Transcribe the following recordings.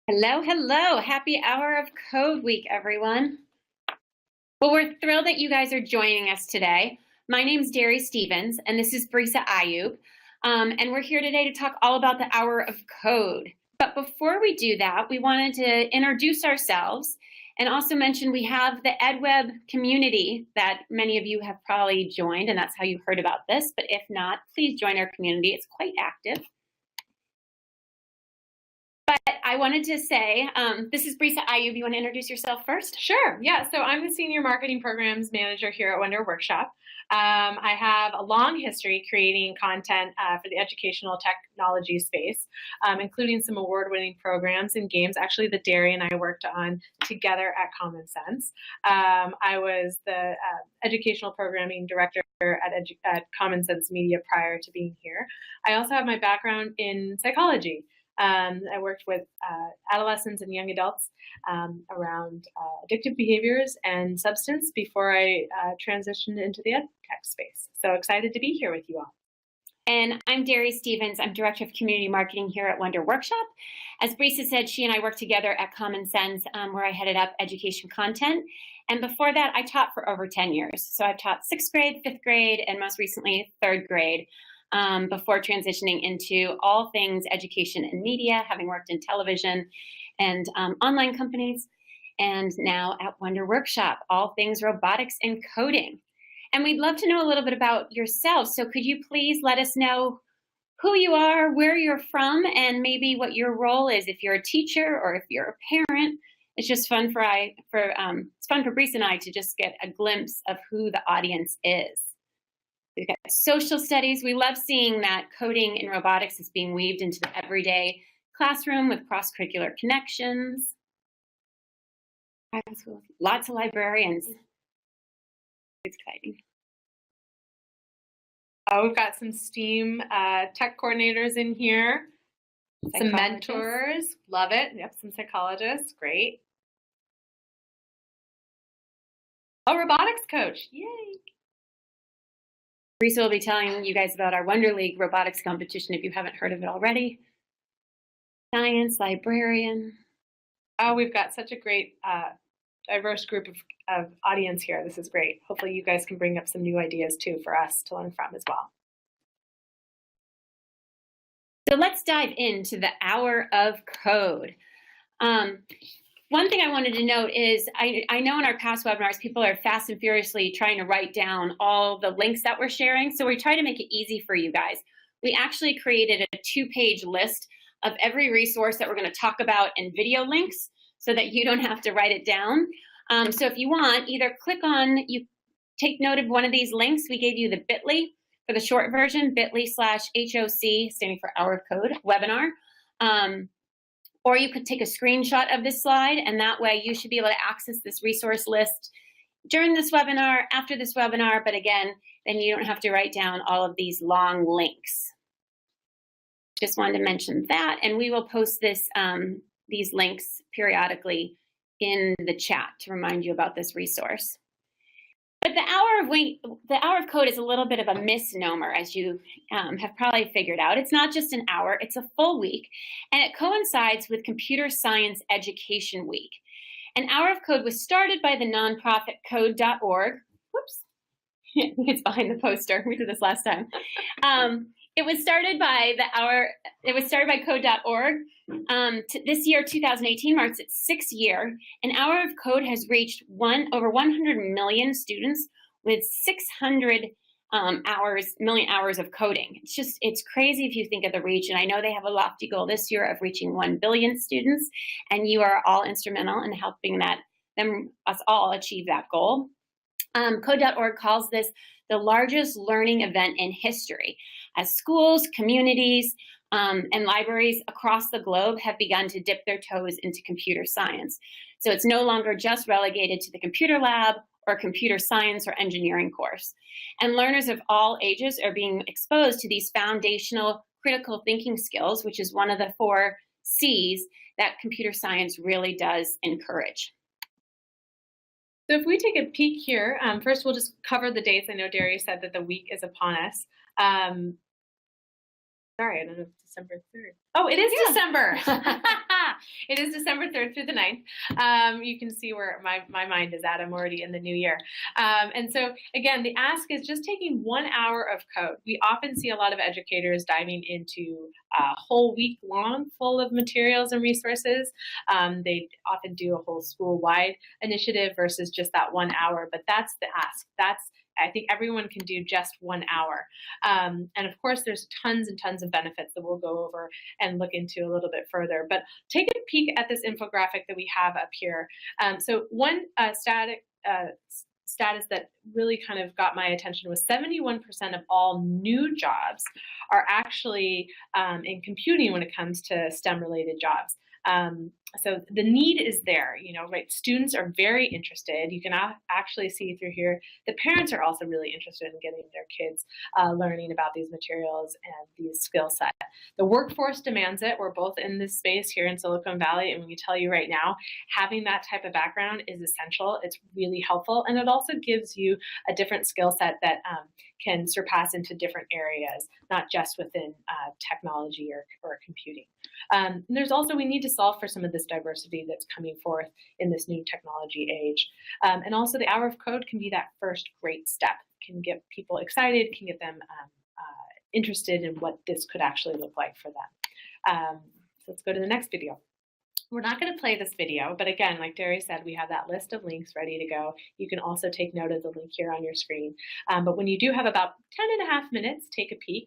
Hello, hello. Happy Hour of Code Week, everyone. Well, we're thrilled that you guys are joining us today. My name's Derry Stevens, and this is Brisa Ayub. And we're here today to talk all about the Hour of Code. But before we do that, we wanted to introduce ourselves and also mention we have the EdWeb community that many of you have probably joined, and that's how you heard about this. But if not, please join our community. It's quite active. But I wanted to say, this is Brisa Ayub. You want to introduce yourself first? Sure. Yeah. So I'm the Senior Marketing Programs Manager here at Wonder Workshop. I have a long history creating content for the educational technology space, including some award-winning programs and games, actually, that Derry and I worked on together at Common Sense. I was the Educational Programming Director at Common Sense Media prior to being here. I also have my background in psychology. I worked with adolescents and young adults around addictive behaviors and substance before I transitioned into the ed tech space. So excited to be here with you all. And I'm Derry Stevens. I'm Director of Community Marketing here at Wonder Workshop. As Brisa said, she and I worked together at Common Sense, where I headed up education content. And before that, I taught for over 10 years. So I've taught 6th grade, 5th grade, and most recently 3rd grade. Before transitioning into all things education and media, having worked in television and online companies, and now at Wonder Workshop, all things robotics and coding. And we'd love to know a little bit about yourself. So could you please let us know who you are, where you're from, and maybe what your role is if you're a teacher or if you're a parent. It's just fun it's fun for Brisa and I to just get a glimpse of who the audience is. We've got social studies. We love seeing that coding and robotics is being weaved into the everyday classroom with cross-curricular connections. Lots of librarians. It's exciting. Oh, we've got some STEAM tech coordinators in here. Some mentors. Love it. Yep, some psychologists. Great. Oh, robotics coach. Yay. Brisa will be telling you guys about our Wonder League robotics competition if you haven't heard of it already. Science, librarian. Oh, we've got such a great diverse group of audience here. This is great. Hopefully you guys can bring up some new ideas too for us to learn from as well. So let's dive into the Hour of Code. One thing I wanted to note is I know in our past webinars, people are fast and furiously trying to write down all the links that we're sharing. So we try to make it easy for you guys. We actually created a 2-page list of every resource that we're going to talk about and video links so that you don't have to write it down. So if you want, either you take note of one of these links. We gave you the bit.ly for the short version, bit.ly/HOC, standing for Hour of Code, webinar. Or you could take a screenshot of this slide, and that way you should be able to access this resource list during this webinar, after this webinar, but again, then you don't have to write down all of these long links. Just wanted to mention that, and we will post these links periodically in the chat to remind you about this resource. But the Hour of Code is a little bit of a misnomer, as you have probably figured out. It's not just an hour, it's a full week, and it coincides with Computer Science Education Week. An Hour of Code was started by the nonprofit Codeorg. Whoops, it's behind the poster. We did this last time. It was started by Codeorg. This year, 2018, marks its 6th year. An Hour of Code has reached over 100 million students with 600 million hours of coding. It's crazy if you think of the reach. And I know they have a lofty goal this year of reaching 1 billion students, and you are all instrumental in helping us all achieve that goal. Code.org calls this the largest learning event in history, as schools, communities, and libraries across the globe have begun to dip their toes into computer science. So it's no longer just relegated to the computer lab or computer science or engineering course. And learners of all ages are being exposed to these foundational critical thinking skills, which is one of the 4 C's that computer science really does encourage. So if we take a peek here, first we'll just cover the dates. I know Derry said that the week is upon us. Sorry, I don't know if it's December 3rd. Oh, it is December. It is December 3rd through the 9th. You can see where my mind is at. I'm already in the new year. And so again, the ask is just taking 1 hour of code. We often see a lot of educators diving into a whole week long full of materials and resources. They often do a whole school-wide initiative versus just that 1 hour, but that's the ask. I think everyone can do just 1 hour. And of course, there's tons and tons of benefits that we'll go over and look into a little bit further. But take a peek at this infographic that we have up here. So one status that really kind of got my attention was 71% of all new jobs are actually in computing when it comes to STEM-related jobs. So the need is there, right? Students are very interested. You can actually see through here, the parents are also really interested in getting their kids learning about these materials and these skill set. The workforce demands it. We're both in this space here in Silicon Valley, and we tell you right now, having that type of background is essential. It's really helpful, and it also gives you a different skill set that can surpass into different areas, not just within technology or computing. There's also, we need to solve for some of this diversity that's coming forth in this new technology age. And also the hour of code can be that first great step, can get people excited, can get them interested in what this could actually look like for them. So let's go to the next video. We're not going to play this video, but again, like Derry said, we have that list of links ready to go. You can also take note of the link here on your screen. But when you do have about 10.5 minutes, take a peek.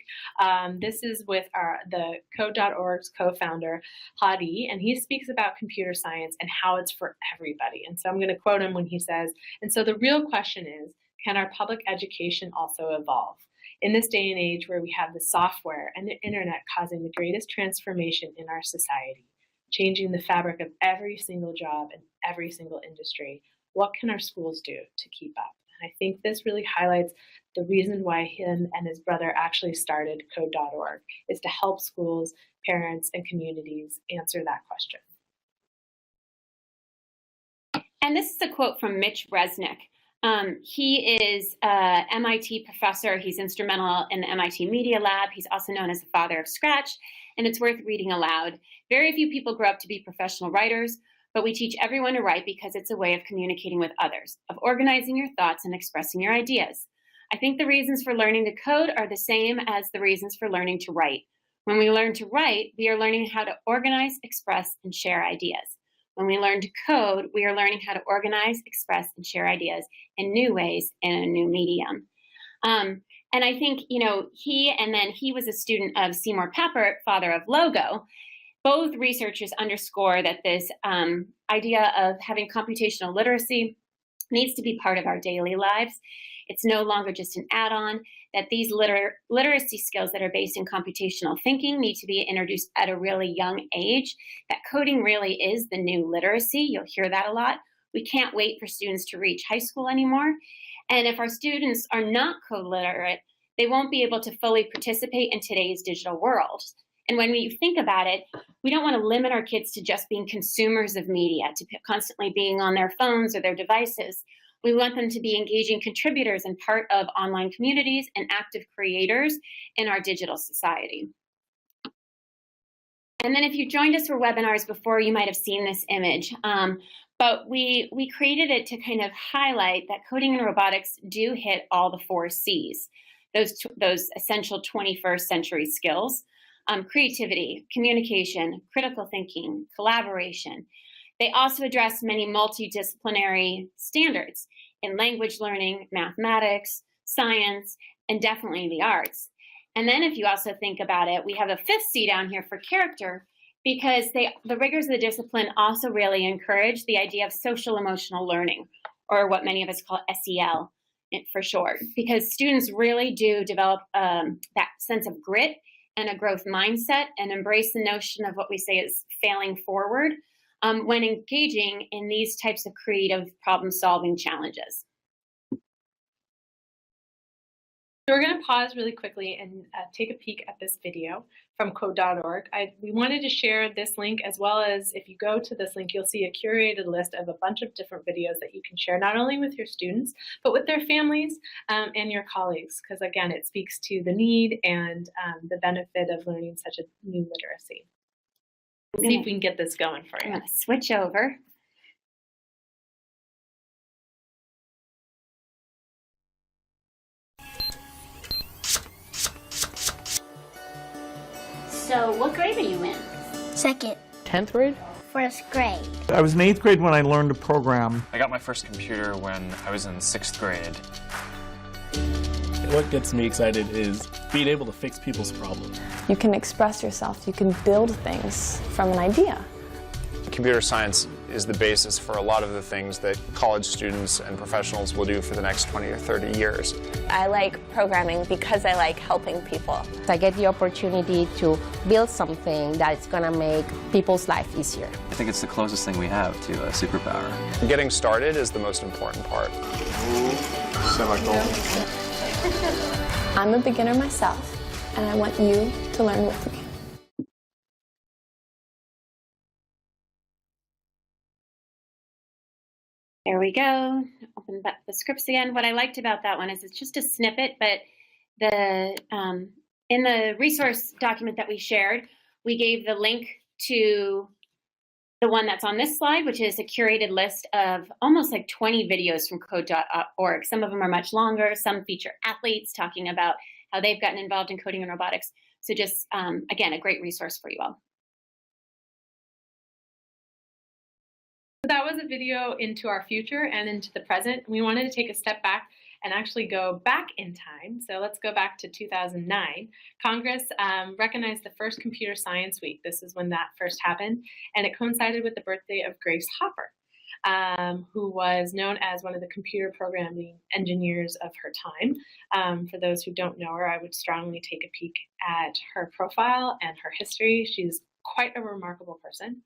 This is with the Codeorg's co-founder, Hadi, and he speaks about computer science and how it's for everybody. And so I'm going to quote him when he says, and so the real question is, can our public education also evolve? In this day and age where we have the software and the internet causing the greatest transformation in our society, changing the fabric of every single job and every single industry, what can our schools do to keep up? And I think this really highlights the reason why him and his brother actually started Code.org, is to help schools, parents, and communities answer that question. And this is a quote from Mitch Bresnik. He is an MIT professor. He's instrumental in the MIT Media Lab. He's also known as the father of Scratch, and it's worth reading aloud. Very few people grow up to be professional writers, but we teach everyone to write because it's a way of communicating with others, of organizing your thoughts and expressing your ideas. I think the reasons for learning to code are the same as the reasons for learning to write. When we learn to write, we are learning how to organize, express, and share ideas. When we learn to code, we are learning how to organize, express, and share ideas in new ways in a new medium. And I think, he was a student of Seymour Papert, father of Logo. Both researchers underscore that this idea of having computational literacy needs to be part of our daily lives. It's no longer just an add-on, that these literacy skills that are based in computational thinking need to be introduced at a really young age, that coding really is the new literacy. You'll hear that a lot. We can't wait for students to reach high school anymore. And if our students are not code literate, they won't be able to fully participate in today's digital world. And when you think about it, we don't want to limit our kids to just being consumers of media, to constantly being on their phones or their devices. We want them to be engaging contributors and part of online communities and active creators in our digital society. And then if you joined us for webinars before, you might have seen this image. But we created it to kind of highlight that coding and robotics do hit all the 4 C's, those essential 21st century skills: creativity, communication, critical thinking, collaboration. They also address many multidisciplinary standards in language learning, mathematics, science, and definitely the arts. And then if you also think about it, we have a 5th C down here for character, because the rigors of the discipline also really encourage the idea of social emotional learning, or what many of us call SEL for short, because students really do develop that sense of grit and a growth mindset and embrace the notion of what we say is failing forward when engaging in these types of creative problem-solving challenges. So we're going to pause really quickly and take a peek at this video from Code.org. We wanted to share this link, as well as if you go to this link, you'll see a curated list of a bunch of different videos that you can share, not only with your students, but with their families and your colleagues, because again, it speaks to the need and the benefit of learning such a new literacy. see if we can get this going for I'm you. going to switch over. So what grade are you in? Second, 10th grade? first grade. I was in 8th grade when I learned to program. I got my first computer when I was in 6th grade. What gets me excited is being able to fix people's problems. You can express yourself, you can build things from an idea. Computer science is the basis for a lot of the things that college students and professionals will do for the next 20 or 30 years. I like programming because I like helping people. I get the opportunity to build something that's going to make people's life easier. I think it's the closest thing we have to a superpower. Getting started is the most important part. I'm a beginner myself, and I want you to learn with me. There we go. Open up the scripts again. What I liked about that one is it's just a snippet, but the in the resource document that we shared, we gave the link to the one that's on this slide, which is a curated list of almost like 20 videos from Code.org. Some of them are much longer. Some feature athletes talking about how they've gotten involved in coding and robotics. So just, again, a great resource for you all. That was a video into our future and into the present. We wanted to take a step back and actually go back in time. So let's go back to 2009. Congress recognized the first Computer Science Week. This is when that first happened, and it coincided with the birthday of Grace Hopper, who was known as one of the computer programming engineers of her time. For those who don't know her, I would strongly take a peek at her profile and her history. She's quite a remarkable person.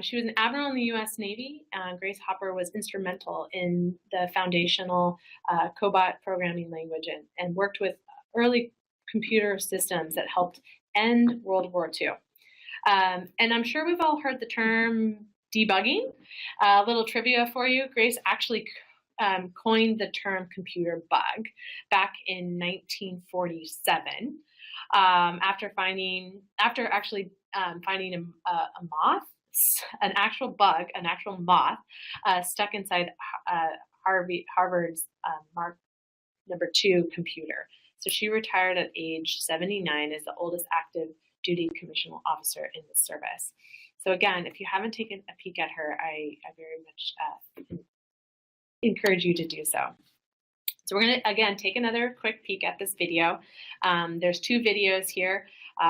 She was an admiral in the U.S. Navy. Grace Hopper was instrumental in the foundational cobot programming language and worked with early computer systems that helped end World War II. And I'm sure we've all heard the term debugging. A little trivia for you. Grace actually coined the term computer bug back in 1947 after finding a moth, an actual bug, an actual moth stuck inside Harvard's Mark II computer. So she retired at age 79 as the oldest active duty commissioned officer in the service. So again, if you haven't taken a peek at her, I very much encourage you to do so. So we're going to, again, take another quick peek at this video. There's two videos here.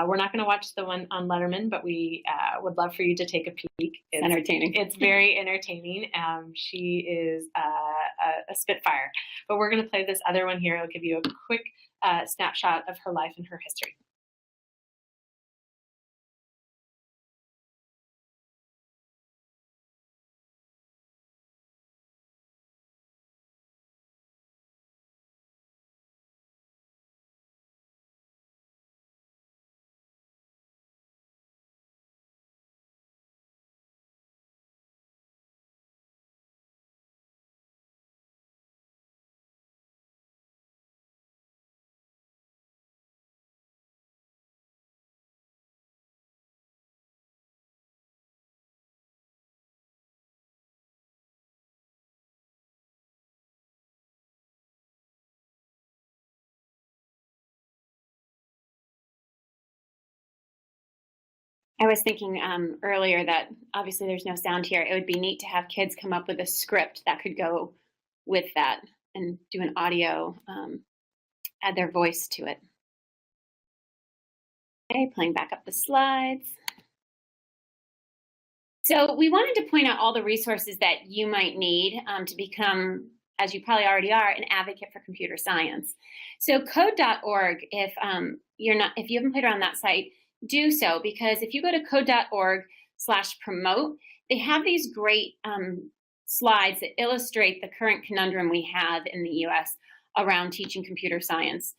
We're not going to watch the one on Letterman, but we would love for you to take a peek. It's entertaining. It's very entertaining. She is a spitfire. But we're going to play this other one here. It'll give you a quick snapshot of her life and her history. I was thinking earlier that obviously there's no sound here. It would be neat to have kids come up with a script that could go with that and do an audio, add their voice to it. Okay, playing back up the slides. So we wanted to point out all the resources that you might need to become, as you probably already are, an advocate for computer science. So code.org, if you haven't played around that site, do so, because if you go to code.org/promote, they have these great slides that illustrate the current conundrum we have in the US around teaching computer science.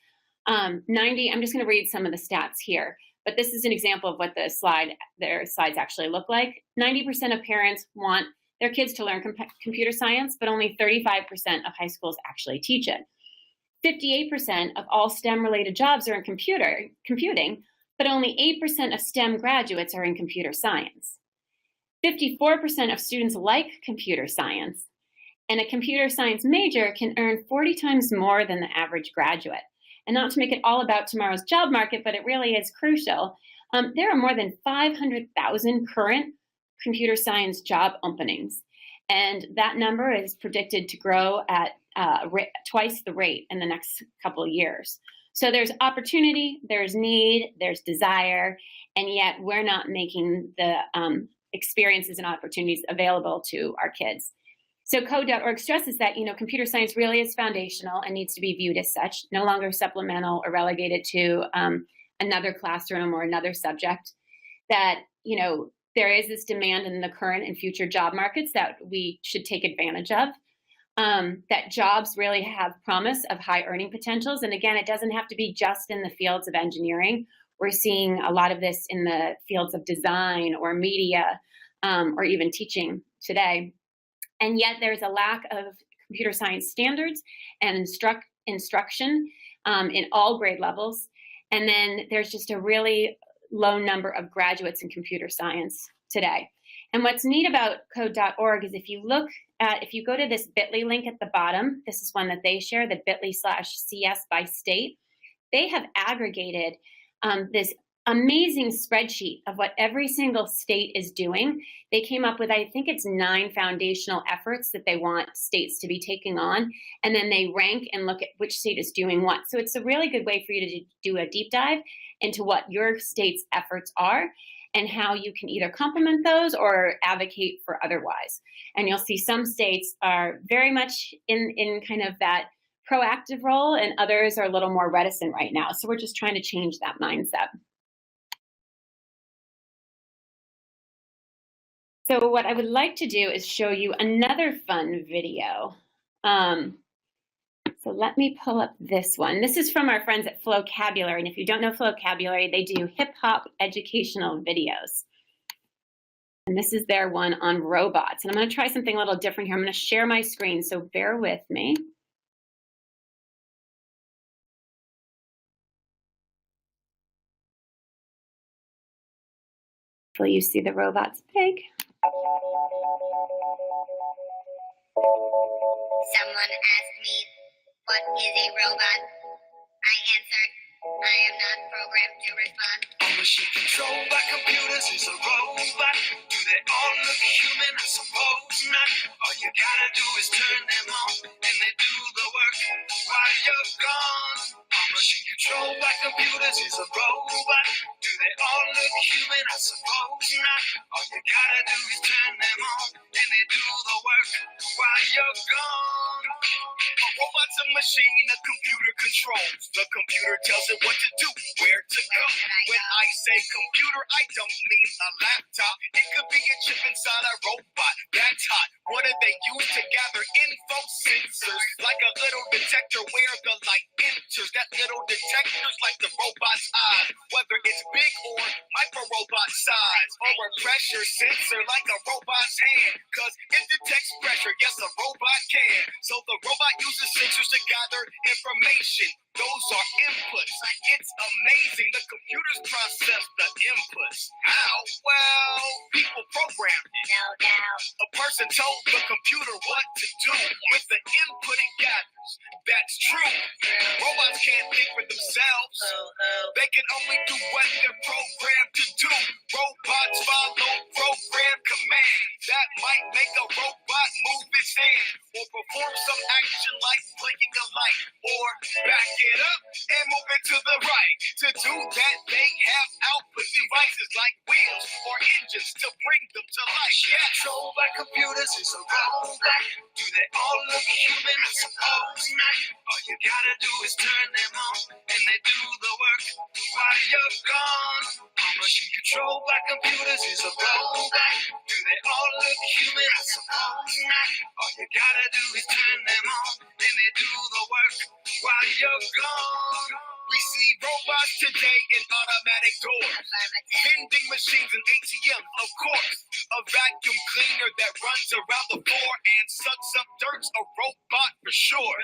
I'm just going to read some of the stats here, but this is an example of what their slides actually look like. 90% of parents want their kids to learn computer science, but only 35% of high schools actually teach it. 58% of all STEM-related jobs are in computing, but only 8% of STEM graduates are in computer science. 54% of students like computer science, and a computer science major can earn 40 times more than the average graduate. And not to make it all about tomorrow's job market, but it really is crucial. There are more than 500,000 current computer science job openings, and that number is predicted to grow at twice the rate in the next couple of years. So there's opportunity, there's need, there's desire, and yet we're not making the experiences and opportunities available to our kids. So Codeorg stresses that, computer science really is foundational and needs to be viewed as such, no longer supplemental or relegated to another classroom or another subject. That, there is this demand in the current and future job markets that we should take advantage of. That jobs really have promise of high earning potentials. And again, it doesn't have to be just in the fields of engineering. We're seeing a lot of this in the fields of design or media or even teaching today. And yet there's a lack of computer science standards and instruction in all grade levels. And then there's just a really low number of graduates in computer science today. And what's neat about code.org is if you go to this bit.ly link at the bottom, this is one that they share, the bit.ly/CS by state, they have aggregated this amazing spreadsheet of what every single state is doing. They came up with, I think it's 9 foundational efforts that they want states to be taking on. And then they rank and look at which state is doing what. So it's a really good way for you to do a deep dive into what your state's efforts are and how you can either complement those or advocate for otherwise. And you'll see some states are very much in kind of that proactive role, and others are a little more reticent right now. So we're just trying to change that mindset. So what I would like to do is show you another fun video. So let me pull up this one. This is from our friends at Flo Vocabulary. And if you don't know Flo Vocabulary, they do hip hop educational videos. And this is their one on robots. And I'm going to try something a little different here. I'm going to share my screen, so bear with me. Hopefully you see the robots big. Someone asked me, what is a robot? I answered, I am not programmed to respond. A machine controlled by computers is a robot. Do they all look human? I suppose not. All you gotta do is turn them on, and they do the work while you're gone. A machine controlled by computers is a robot. Do they all look human? I suppose not. All you gotta do is turn them on, and they do the work while you're gone. A robot's a machine a computer controls. The computer tells it what to do, where to go. When I say computer, I don't mean a laptop. It could be a chip inside a robot that's hot. What do they use to gather info? Sensors, like a little detector where the light enters. That little detector's like the robot's eyes, whether it's big or micro robot size, or a pressure sensor like a robot's hand. Cause it detects pressure, yes, a robot can. So the robot uses sensors to gather information. Those are inputs. It's amazing. The computers process the inputs. How? Well, people programmed it. No doubt. A person told the computer what to do with the input it gathers. That's true. Robots can't think for themselves. They can only do what they're programmed to do. Robots follow program commands. That might make a robot move its hand, or perform some action like blinking a light, or back it up and move it to the right. To do that, they have output devices like wheels or engines to bring them to life. Yeah, controlled by computers is a robot. Do they all look human? I suppose not. All you gotta do is turn them on, and they do the work while you're gone. A machine controlled by computers is a robot. Do they all look human? I suppose not. All you gotta do is turn them on, and they do the work while you're gone. We see robots today in automatic doors, vending machines and ATMs, of course. A vacuum cleaner that runs around the floor and sucks up dirt's a robot for sure.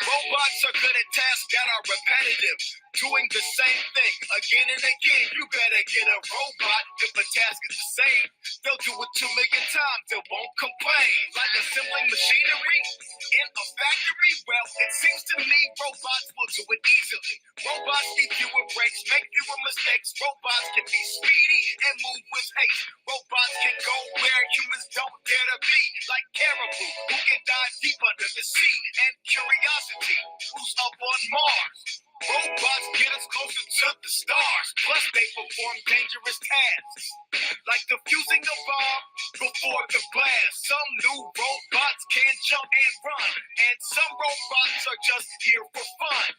Robots are good at tasks that are repetitive, doing the same thing again and again. You better get a robot if a task is the same. They'll do it 2 million times, they won't complain. Like assembling machinery in a factory, well, it seems to me robots will do it easily. Robots need fewer breaks, make fewer mistakes. Robots can be speedy and move with haste. Robots can go where humans don't dare to be, like Caribou, who can dive deep under the sea, and Curiosity, who's up on Mars. Robots get us closer to the stars, plus they perform dangerous tasks, like defusing a bomb before the blast. Some new robots can jump and run, and some robots are just here for fun.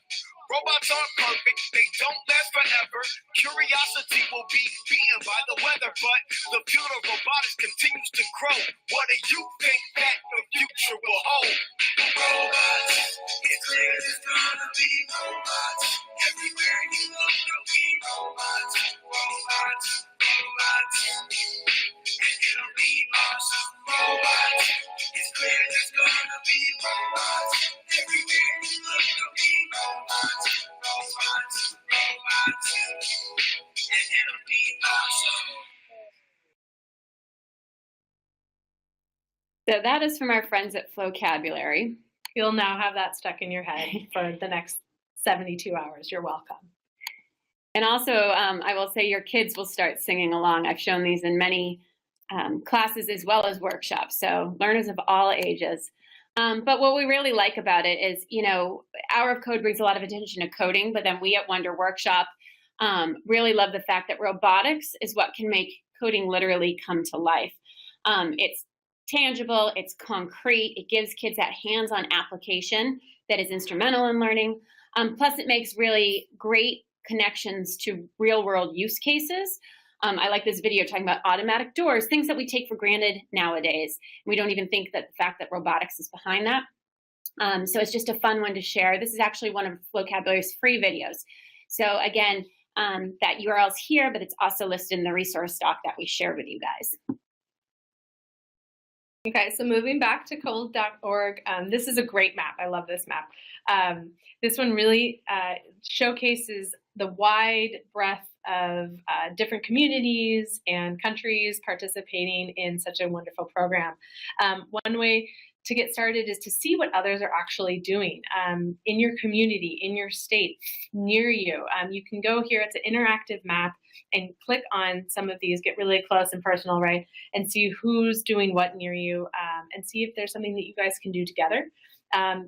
Robots aren't perfect, they don't last forever. Curiosity will be beaten by the weather, but the field of robotics continues to grow. What do you think that the future will hold? Robots, it's clear there's gonna be robots. Everywhere you look, there'll be robots. Robots, robots, and it'll be awesome. Robots, it's clear there's gonna be robots. Everywhere you look, there'll be robots. Robots, robots, and it'll be awesome. So that is from our friends at Flo Vocabulary. You'll now have that stuck in your head for the next 72 hours. You're welcome. And also, I will say your kids will start singing along. I've shown these in many classes as well as workshops, so learners of all ages. But what we really like about it is, you know, Hour of Code brings a lot of attention to coding, but then we at Wonder Workshop really love the fact that robotics is what can make coding literally come to life. It's tangible, it's concrete, it gives kids that hands-on application that is instrumental in learning. Plus, it makes really great connections to real-world use cases. I like this video talking about automatic doors, things that we take for granted nowadays. We don't even think that the fact that robotics is behind that. So it's just a fun one to share. This is actually one of Vocabulary's free videos. So again, that URL's here, but it's also listed in the resource doc that we shared with you guys. Okay, so moving back to Codeorg, this is a great map. I love this map. This one really showcases the wide breadth of different communities and countries participating in such a wonderful program. One way to get started is to see what others are actually doing in your community, in your state, near you. You can go here, it's an interactive map, and click on some of these, get really close and personal, right? And see who's doing what near you, and see if there's something that you guys can do together.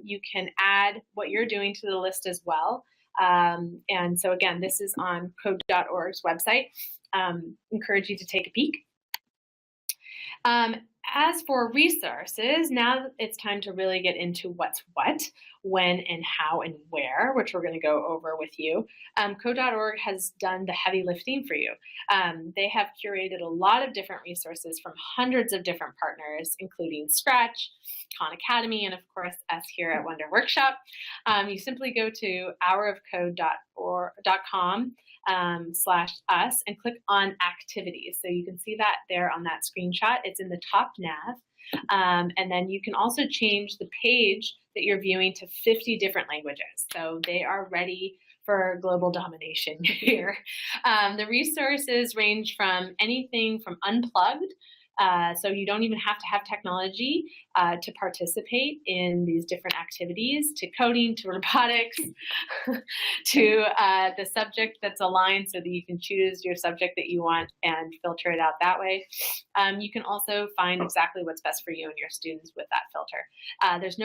You can add what you're doing to the list as well. And so again, this is on Code.org's website. Encourage you to take a peek. As for resources, now it's time to really get into what's what, when and how and where, which we're going to go over with you. Code.org has done the heavy lifting for you. They have curated a lot of different resources from hundreds of different partners, including Scratch, Khan Academy, and of course us here at Wonder Workshop. You simply go to hourofcode.com /us and click on activities. So you can see that there on that screenshot. It's in the top nav. And then you can also change the page that you're viewing to 50 different languages. So they are ready for global domination here. The resources range from anything from unplugged, so you don't even have to have technology to participate in these different activities, to coding, to robotics, to the subject that's aligned so that you can choose your subject that you want and filter it out that way. You can also find exactly what's best for you and your students with that filter. There's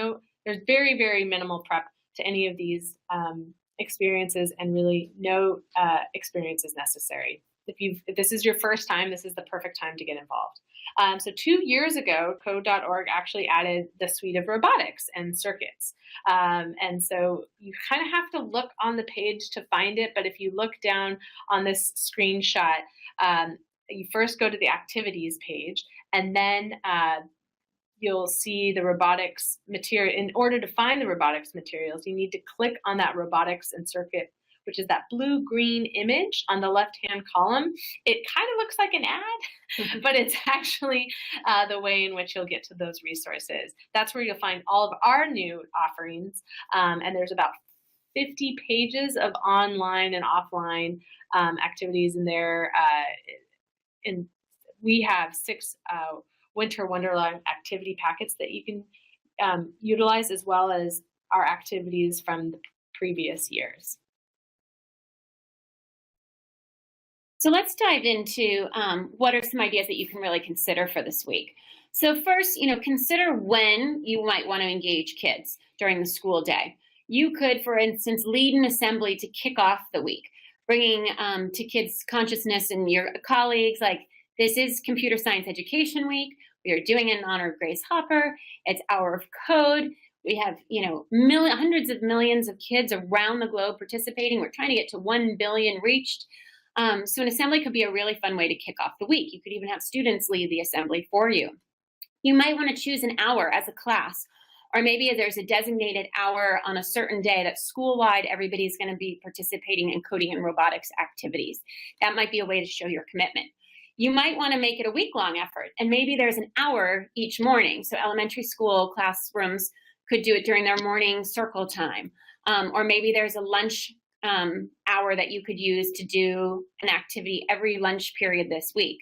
very, very minimal prep to any of these experiences, and really no experience is necessary. If this is your first time, this is the perfect time to get involved. So 2 years ago, Code.org actually added the suite of robotics and circuits. And so you kind of have to look on the page to find it, but if you look down on this screenshot, you first go to the activities page, and then you'll see the robotics material. In order to find the robotics materials, you need to click on that robotics and circuit which is that blue-green image on the left-hand column. It kind of looks like an ad, but it's actually the way in which you'll get to those resources. That's where you'll find all of our new offerings, and there's about 50 pages of online and offline activities in there. And we have 6 Winter Wonderland activity packets that you can utilize, as well as our activities from the previous years. So let's dive into what are some ideas that you can really consider for this week. So first, consider when you might want to engage kids during the school day. You could, for instance, lead an assembly to kick off the week, bringing to kids' consciousness and your colleagues, like, this is Computer Science Education Week. We are doing it in honor of Grace Hopper. It's Hour of Code. We have, hundreds of millions of kids around the globe participating. We're trying to get to 1 billion reached. So an assembly could be a really fun way to kick off the week. You could even have students lead the assembly for you. You might want to choose an hour as a class, or maybe there's a designated hour on a certain day that school-wide everybody's going to be participating in coding and robotics activities. That might be a way to show your commitment. You might want to make it a week-long effort, and maybe there's an hour each morning. So elementary school classrooms could do it during their morning circle time, or maybe there's a lunch hour that you could use to do an activity every lunch period this week.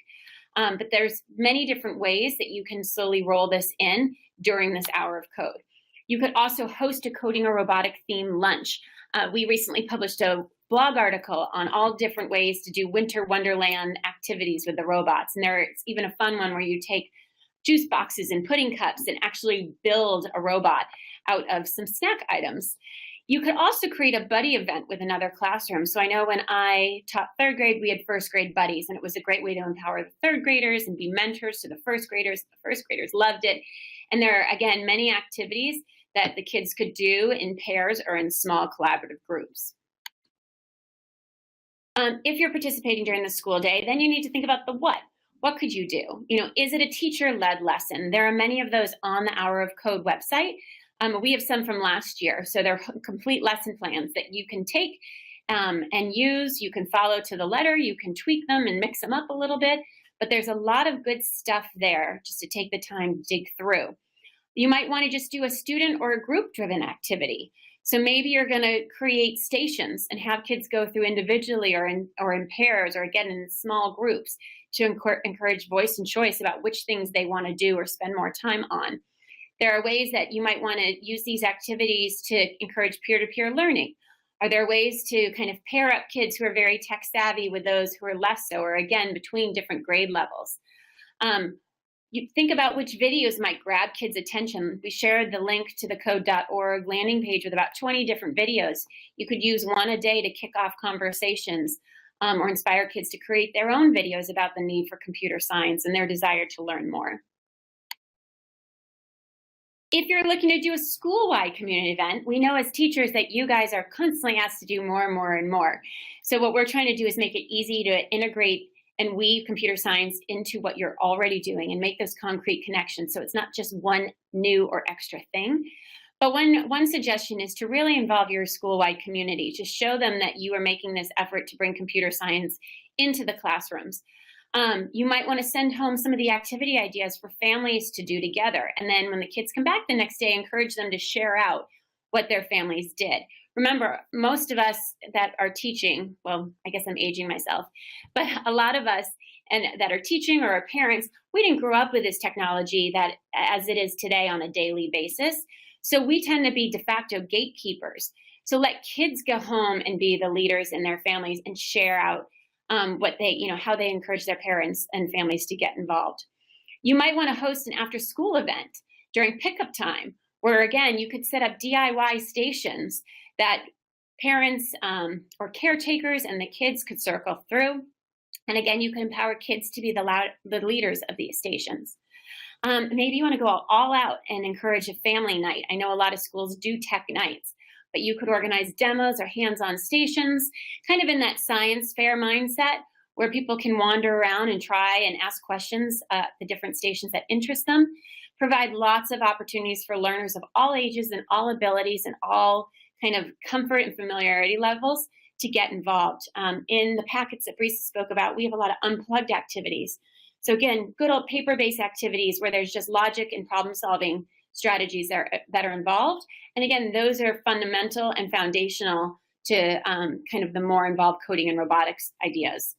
But there's many different ways that you can slowly roll this in during this Hour of Code. You could also host a coding or robotic themed lunch. We recently published a blog article on all different ways to do Winter Wonderland activities with the robots. And there's even a fun one where you take juice boxes and pudding cups and actually build a robot out of some snack items. You could also create a buddy event with another classroom. So I know when I taught 3rd grade, we had 1st grade buddies, and it was a great way to empower the 3rd graders and be mentors to the 1st graders. The 1st graders loved it. And there are, again, many activities that the kids could do in pairs or in small collaborative groups. If you're participating during the school day, then you need to think about the what. What could you do? Is it a teacher-led lesson? There are many of those on the Hour of Code website. We have some from last year. So they're complete lesson plans that you can take and use. You can follow to the letter. You can tweak them and mix them up a little bit. But there's a lot of good stuff there just to take the time to dig through. You might want to just do a student or a group-driven activity. So maybe you're going to create stations and have kids go through individually or in pairs, or again in small groups, to encourage voice and choice about which things they want to do or spend more time on. There are ways that you might want to use these activities to encourage peer-to-peer learning. Are there ways to kind of pair up kids who are very tech savvy with those who are less so, or again, between different grade levels? You think about which videos might grab kids' attention. We shared the link to the Codeorg landing page with about 20 different videos. You could use one a day to kick off conversations or inspire kids to create their own videos about the need for computer science and their desire to learn more. If you're looking to do a school-wide community event, we know as teachers that you guys are constantly asked to do more and more and more. So what we're trying to do is make it easy to integrate and weave computer science into what you're already doing and make those concrete connections. So it's not just one new or extra thing. But one suggestion is to really involve your school-wide community, to show them that you are making this effort to bring computer science into the classrooms. You might want to send home some of the activity ideas for families to do together. And then when the kids come back the next day, encourage them to share out what their families did. Remember, most of us that are teaching, well, I guess I'm aging myself, but a lot of us that are teaching or are parents, we didn't grow up with this technology that as it is today on a daily basis. So we tend to be de facto gatekeepers. So let kids go home and be the leaders in their families and share out what they, how they encourage their parents and families to get involved. You might want to host an after-school event during pickup time, where again, you could set up DIY stations that parents or caretakers and the kids could circle through. And again, you can empower kids to be the leaders of these stations. Maybe you want to go all out and encourage a family night. I know a lot of schools do tech nights, but you could organize demos or hands-on stations, kind of in that science fair mindset, where people can wander around and try and ask questions at the different stations that interest them. Provide lots of opportunities for learners of all ages and all abilities and all kind of comfort and familiarity levels to get involved. In the packets that Brisa spoke about, we have a lot of unplugged activities. So again, good old paper-based activities where there's just logic and problem-solving strategies that are involved. And again, those are fundamental and foundational to kind of the more involved coding and robotics ideas.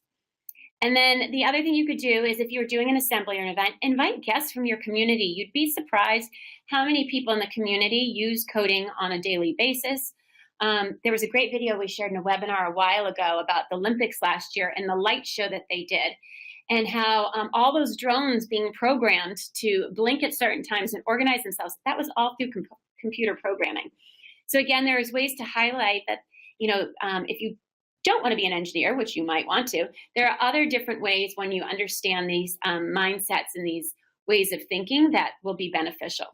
And then the other thing you could do is if you're doing an assembly or an event, invite guests from your community. You'd be surprised how many people in the community use coding on a daily basis. There was a great video we shared in a webinar a while ago about the Olympics last year and the light show that they did, and how all those drones being programmed to blink at certain times and organize themselves, that was all through computer programming. So again, there is ways to highlight that, if you don't want to be an engineer, which you might want to, there are other different ways when you understand these mindsets and these ways of thinking that will be beneficial.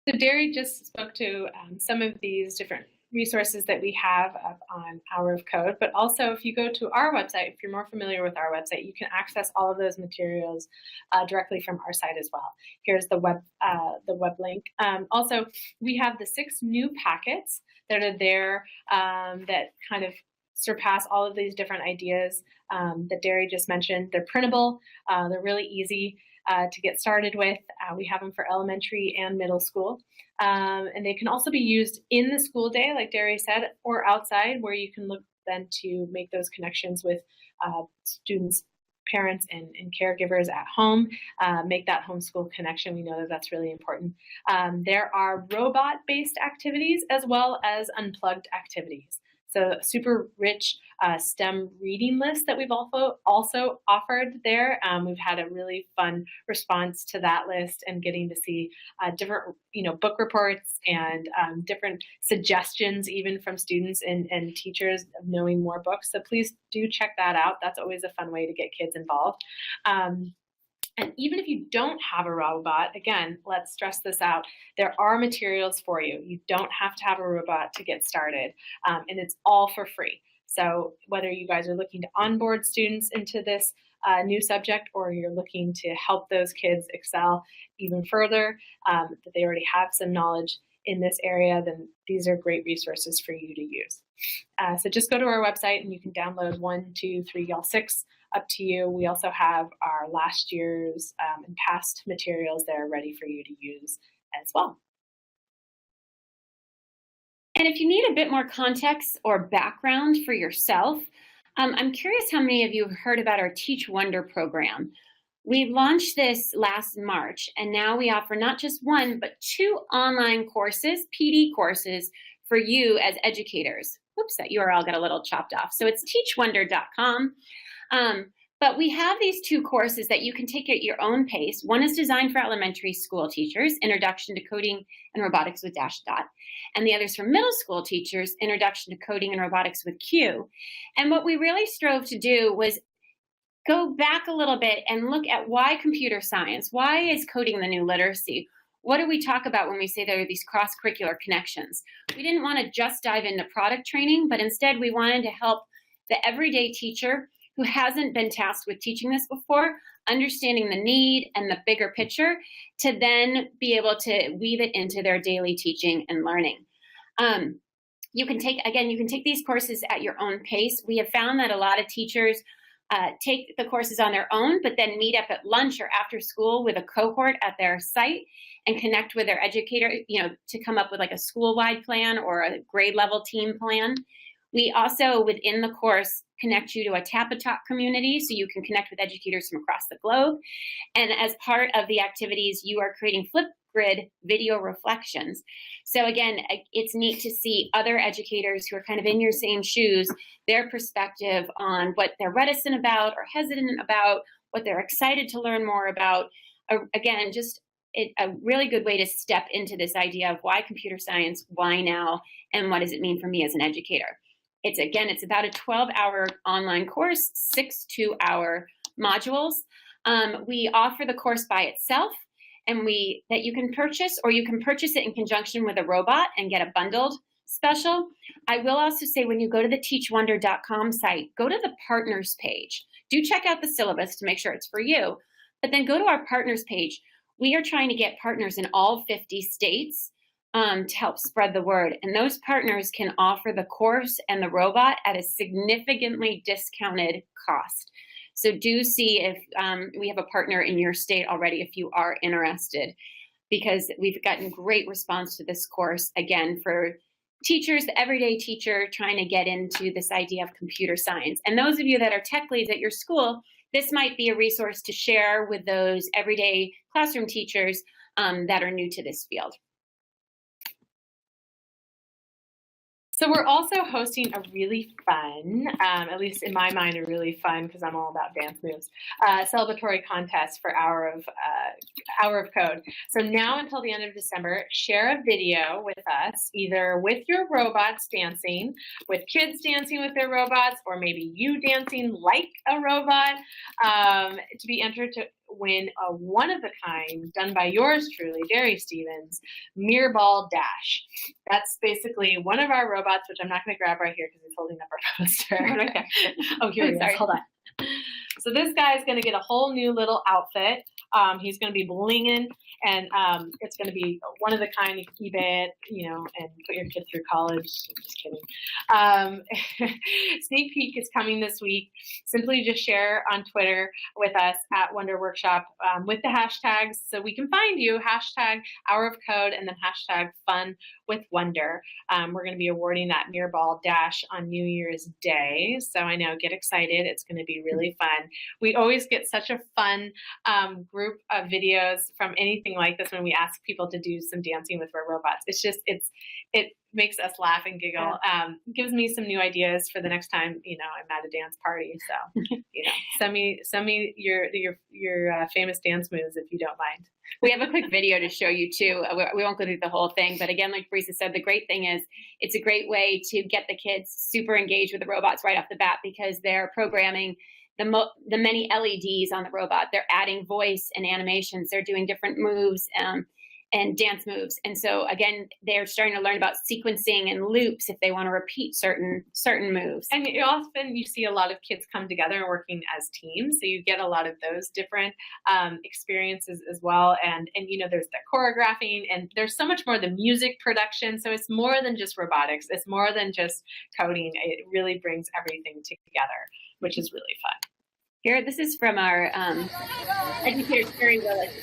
So Derry just spoke to some of these different resources that we have up on Hour of Code, but also if you go to our website, if you're more familiar with our website, you can access all of those materials directly from our site as well. Here's the web link. Also, we have the 6 new packets that are there that kind of surpass all of these different ideas that Derry just mentioned. They're printable, they're really easy to get started with. We have them for elementary and middle school. And they can also be used in the school day, like Derry said, or outside, where you can look then to make those connections with students, parents, and caregivers at home, make that homeschool connection. We know that that's really important. There are robot-based activities as well as unplugged activities. So a super rich STEM reading list that we've also offered there. We've had a really fun response to that list and getting to see different book reports and different suggestions even from students and teachers of knowing more books. So please do check that out. That's always a fun way to get kids involved. And even if you don't have a robot, again, let's stress this out, there are materials for you. You don't have to have a robot to get started, and it's all for free. So whether you guys are looking to onboard students into this new subject, or you're looking to help those kids excel even further, that they already have some knowledge in this area, then these are great resources for you to use. So just go to our website and you can download 1, 2, 3, all 6, up to you. We also have our last year's and past materials that are ready for you to use as well. And if you need a bit more context or background for yourself, I'm curious how many of you have heard about our Teach Wonder program. We launched this last March, and now we offer not just 1, but 2 online courses, PD courses, for you as educators. Whoops, that URL got a little chopped off. So it's teachwonder.com. But we have these 2 courses that you can take at your own pace. One is designed for elementary school teachers, Introduction to Coding and Robotics with Dashdot. And the other is for middle school teachers, Introduction to Coding and Robotics with Q. And what we really strove to do was go back a little bit and look at why computer science? Why is coding the new literacy? What do we talk about when we say there are these cross-curricular connections? We didn't want to just dive into product training, but instead we wanted to help the everyday teacher who hasn't been tasked with teaching this before, understanding the need and the bigger picture, to then be able to weave it into their daily teaching and learning. You can take these courses at your own pace. We have found that a lot of teachers take the courses on their own, but then meet up at lunch or after school with a cohort at their site and connect with their educator, to come up with like a school-wide plan or a grade level team plan. We also, within the course, connect you to a Tap-a-Talk community so you can connect with educators from across the globe. And as part of the activities, you are creating Flipgrid video reflections. So again, it's neat to see other educators who are kind of in your same shoes, their perspective on what they're reticent about or hesitant about, what they're excited to learn more about. Again, just a really good way to step into this idea of why computer science, why now, and what does it mean for me as an educator. It's about a 12-hour online course, 6 2-hour modules. We offer the course by itself, and that you can purchase, or you can purchase it in conjunction with a robot and get a bundled special. I will also say, when you go to the teachwonder.com site, go to the partners page. Do check out the syllabus to make sure it's for you, but then go to our partners page. We are trying to get partners in all 50 states to help spread the word. And those partners can offer the course and the robot at a significantly discounted cost. So do see if we have a partner in your state already if you are interested, because we've gotten great response to this course, again, for teachers, the everyday teacher trying to get into this idea of computer science. And those of you that are tech leads at your school, this might be a resource to share with those everyday classroom teachers that are new to this field. So we're also hosting a really fun, at least in my mind, a really fun, because I'm all about dance moves, celebratory contest for Hour of Code. So now until the end of December, share a video with us, either with your robots dancing, with kids dancing with their robots, or maybe you dancing like a robot, to be entered to win a one-of-a-kind, done by yours truly, Derry Stevens, mirror ball dash. That's basically one of our robots, which I'm not going to grab right here because he's holding up our poster. Okay. Oh, here he is. Hold on. So this guy is going to get a whole new little outfit. He's going to be blinging, and it's going to be one of the kind. You can eBay it, you know, and put your kid through college. Just kidding. Sneak peek is coming this week. Simply just share on Twitter with us at Wonder Workshop with the hashtags so we can find you. Hashtag Hour of Code and then hashtag Fun with Wonder. We're going to be awarding that mirror ball dash on New Year's Day. So I know, get excited. It's going to be really fun. We always get such a fun group of videos from anything like this when we ask people to do some dancing with our robots. It's just, it makes us laugh and giggle. Gives me some new ideas for the next time, you know, I'm at a dance party. So, you know, send me your famous dance moves if you don't mind. We have a quick video to show you too. We won't go through the whole thing, but again, like Brisa said, the great thing is it's a great way to get the kids super engaged with the robots right off the bat, because they're programming the many LEDs on the robot. They're adding voice and animations. They're doing different moves and dance moves. And so again, they're starting to learn about sequencing and loops if they want to repeat certain moves. And often you see a lot of kids come together and working as teams. So you get a lot of those different experiences as well. And you know, there's the choreographing, and there's so much more the music production. So it's more than just robotics. It's more than just coding. It really brings everything together, which is really fun. Here, this is from our educator, Terry Willis.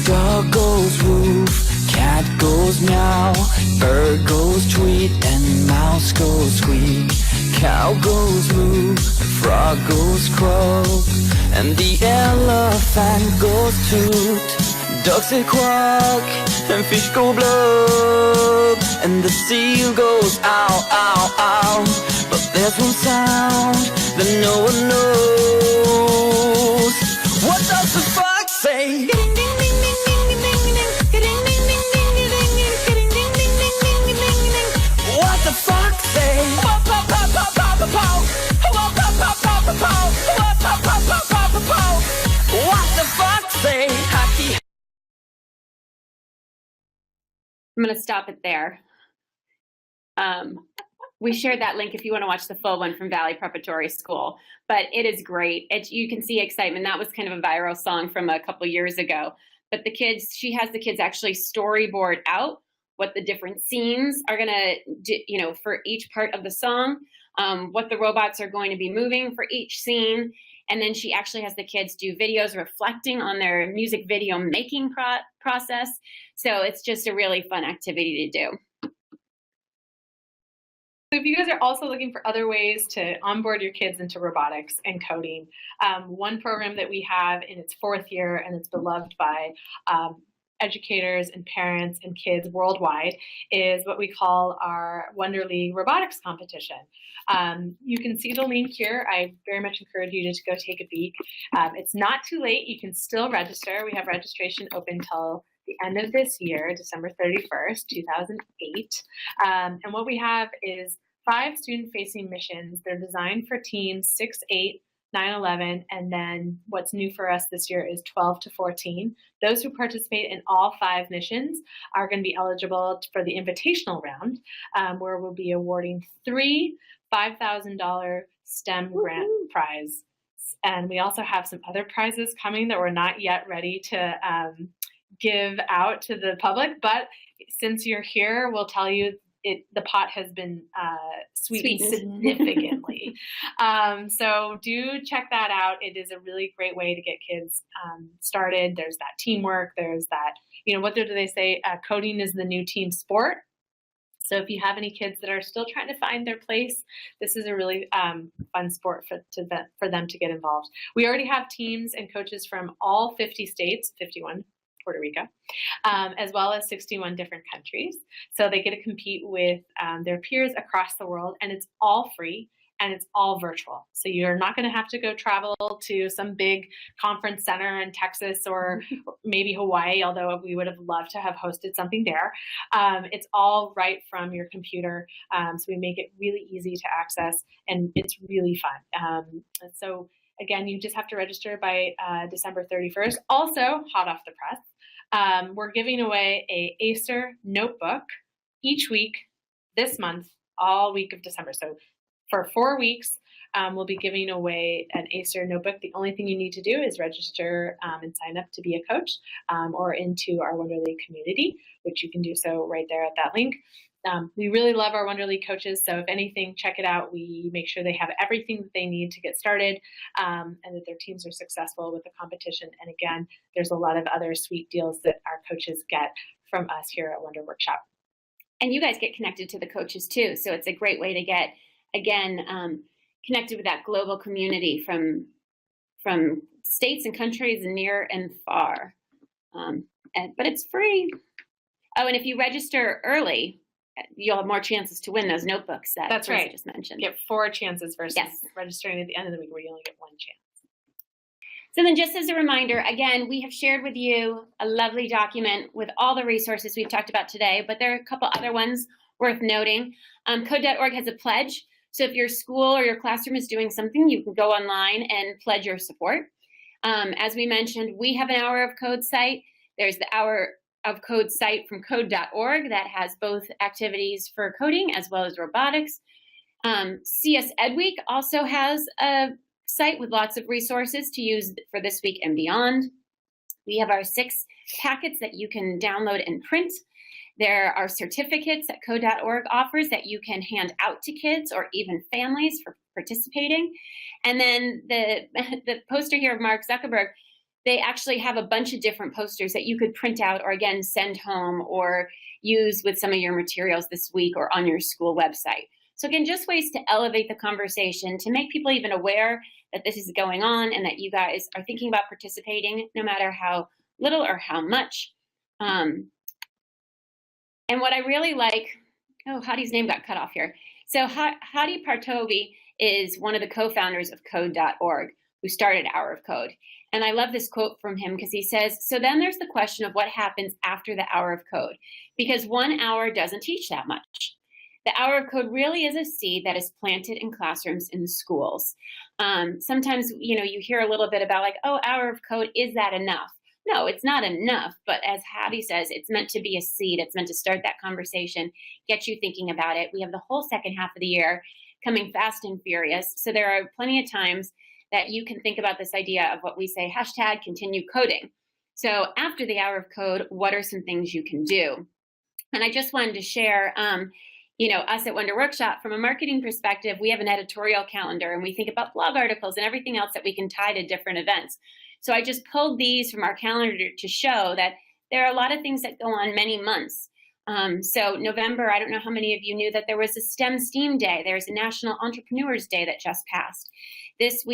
Dog goes woof, cat goes meow, bird goes tweet, and mouse goes squeak. Cow goes moo, frog goes croak, and the elephant goes toot. Ducks say quack, and fish go blub, and the seal goes ow, ow, ow. But there's one sound that no one knows. What does the fox say? What the fox say? What the fox say? Hockey. I'm going to stop it there. We shared that link if you want to watch the full one from Valley Preparatory School, but it is great. You can see excitement. That was kind of a viral song from a couple years ago, but she has the kids actually storyboard out what the different scenes are going to do, you know, for each part of the song, what the robots are going to be moving for each scene. And then she actually has the kids do videos reflecting on their music video making process. So it's just a really fun activity to do. So if you guys are also looking for other ways to onboard your kids into robotics and coding, one program that we have in its 4th year, and it's beloved by educators and parents and kids worldwide, is what we call our Wonder League Robotics Competition. You can see the link here. I very much encourage you to go take a peek. It's not too late. You can still register. We have registration open till the end of this year, December 31st, 2008. And what we have is 5 student-facing missions. They're designed for teams 6, 8, 9, 11, and then what's new for us this year is 12 to 14. Those who participate in all 5 missions are going to be eligible for the invitational round, where we'll be awarding 3 $5,000 STEM grant prize. And we also have some other prizes coming that we're not yet ready to give out to the public. But since you're here, we'll tell you the pot has been sweetened significantly. So do check that out. It is a really great way to get kids started. There's that teamwork. There's that, what do they say? Coding is the new team sport. So if you have any kids that are still trying to find their place, this is a really fun sport for them to get involved. We already have teams and coaches from all 50 states, 51, Puerto Rico, as well as 61 different countries. So they get to compete with their peers across the world, and it's all free and it's all virtual. So you're not going to have to go travel to some big conference center in Texas or maybe Hawaii, although we would have loved to have hosted something there. It's all right from your computer. So we make it really easy to access, and it's really fun. So again, you just have to register by December 31st. Also, hot off the press, we're giving away a Acer notebook each week this month, all week of December. So for 4 weeks, we'll be giving away an Acer notebook. The only thing you need to do is register and sign up to be a coach or into our Wonderly community, which you can do so right there at that link. We really love our Wonderly coaches, so if anything, check it out. We make sure they have everything that they need to get started and that their teams are successful with the competition. And again, there's a lot of other sweet deals that our coaches get from us here at Wonder Workshop. And you guys get connected to the coaches too, so it's a great way to get, again, connected with that global community from states and countries near and far. But it's free. Oh, and if you register early, you'll have more chances to win those notebooks that That's right. just mentioned. You get 4 chances versus registering at the end of the week where you only get 1 chance. So then just as a reminder, again, we have shared with you a lovely document with all the resources we've talked about today, but there are a couple other ones worth noting. Code.org has a pledge. So if your school or your classroom is doing something, you can go online and pledge your support. As we mentioned, we have an Hour of Code site. There's the Hour of Code site from Code.org that has both activities for coding as well as robotics. CS Edweek also has a site with lots of resources to use for this week and beyond. We have our 6 packets that you can download and print. There are certificates that Code.org offers that you can hand out to kids or even families for participating. And then the poster here of Mark Zuckerberg, they actually have a bunch of different posters that you could print out or again send home or use with some of your materials this week or on your school website. So again, just ways to elevate the conversation, to make people even aware that this is going on and that you guys are thinking about participating, no matter how little or how much. And what I really like, Hadi's name got cut off here. So Hadi Partovi is one of the co-founders of Code.org, who started Hour of Code. And I love this quote from him because he says, so then there's the question of what happens after the Hour of Code, because 1 hour doesn't teach that much. The Hour of Code really is a seed that is planted in classrooms in schools. Sometimes, you hear a little bit about like, oh, Hour of Code, is that enough? No, it's not enough. But as Hadi says, it's meant to be a seed. It's meant to start that conversation, get you thinking about it. We have the whole second half of the year coming fast and furious. So there are plenty of times that you can think about this idea of what we say, hashtag continue coding. So after the Hour of Code, what are some things you can do? And I just wanted to share, us at Wonder Workshop, from a marketing perspective, we have an editorial calendar and we think about blog articles and everything else that we can tie to different events. So I just pulled these from our calendar to show that there are a lot of things that go on many months. So November, I don't know how many of you knew that there was a STEM Day. There's a National Entrepreneurs Day that just passed. This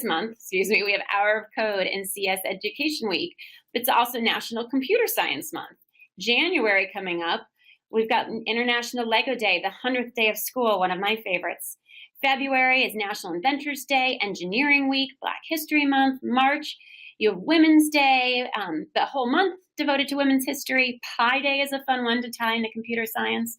month, we have Hour of Code and CS Education Week. It's also National Computer Science Month. January coming up, we've got International Lego Day, the 100th day of school, one of my favorites. February is National Inventors Day, Engineering Week, Black History Month. March, you have Women's Day, the whole month devoted to women's history. Pi Day is a fun one to tie into computer science.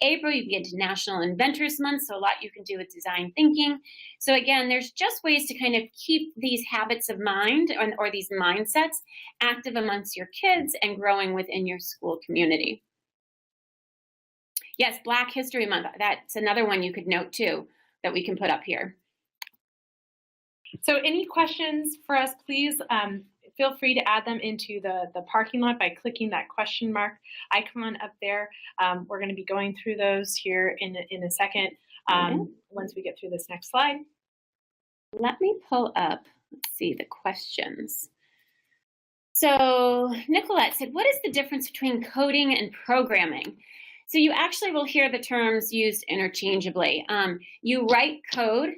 April, you get to National Inventors Month, so a lot you can do with design thinking. So again, there's just ways to kind of keep these habits of mind or these mindsets active amongst your kids and growing within your school community. Yes, Black History Month, that's another one you could note too that we can put up here. So any questions for us, please feel free to add them into the parking lot by clicking that question mark icon up there. We're going to be going through those here in a second once we get through this next slide. Let me pull up, let's see, the questions. So Nicolette said, what is the difference between coding and programming? So you actually will hear the terms used interchangeably. You write code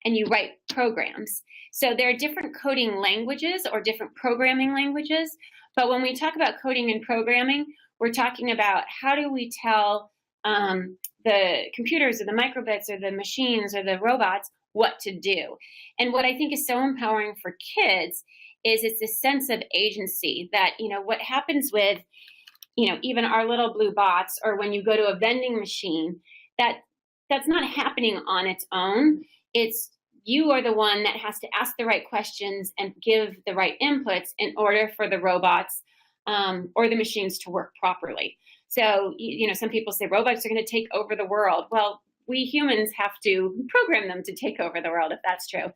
and you write programs. So there are different coding languages or different programming languages. But when we talk about coding and programming, we're talking about how do we tell the computers or the microbits or the machines or the robots what to do. And what I think is so empowering for kids is it's this sense of agency that, what happens with, even our little blue bots, or when you go to a vending machine, that's not happening on its own. It's you are the one that has to ask the right questions and give the right inputs in order for the robots or the machines to work properly. So, some people say robots are going to take over the world. Well, we humans have to program them to take over the world, if that's true.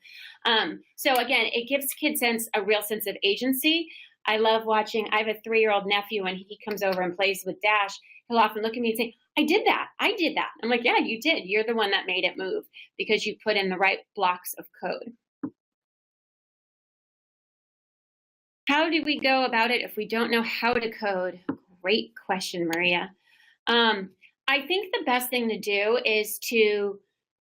So again, it gives kids a real sense of agency. I love watching, I have a 3-year-old nephew, and he comes over and plays with Dash. He'll often look at me and say, I did that. I'm like, yeah, you did. You're the one that made it move because you put in the right blocks of code. How do we go about it if we don't know how to code? Great question, Maria. I think the best thing to do is to,